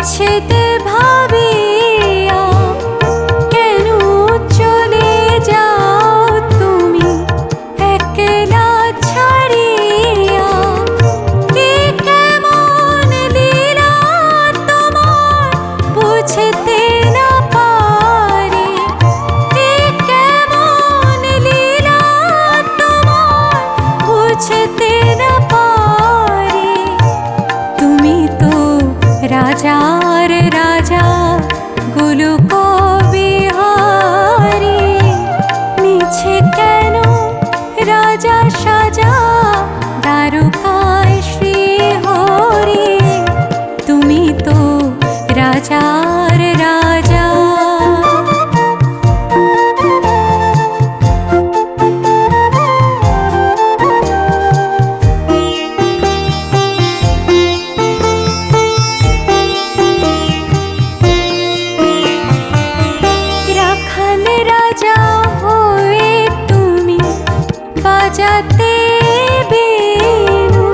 বিচ্ছেদ ভাবিয়া কেন চলে যাও তুমি একলা ছাড়িয়া? কি কেমন লীলা তোমার বুঝতে না পারি, কি কেমন লীলা তোমার বুঝতে না পারি। তুমি তো রাজার রাজা গোলক বিহারী, মিছে কেন রাজা সাজা দ্বারকায় শ্রীহরি। তুমি তো রাজার রাজা। রাখাল রাজা হয়ে তুমি বাজাতে বেণু,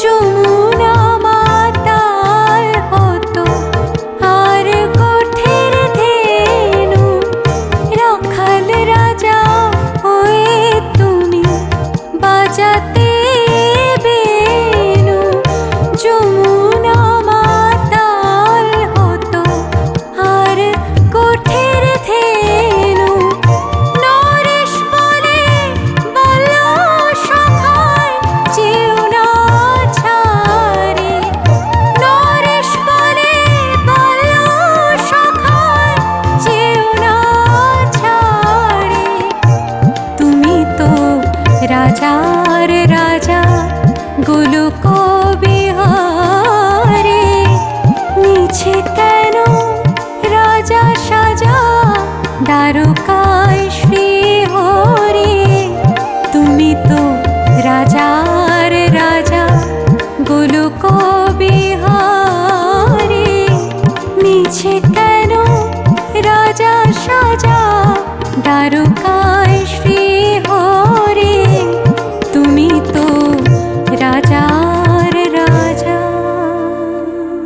যমুনা মাতার হতো আর গোঠের ধেনু। রাখাল রাজা হয়ে তুমি বাজাতে বেণু, যমুনা মাতার হতো আর গোঠের ধেনু। নরেশ বলে বলল সখায় যেও না ছাড়ি, নরেশ বলে বলল সখায় যেও না ছাড়ি। তুমি তো রাজা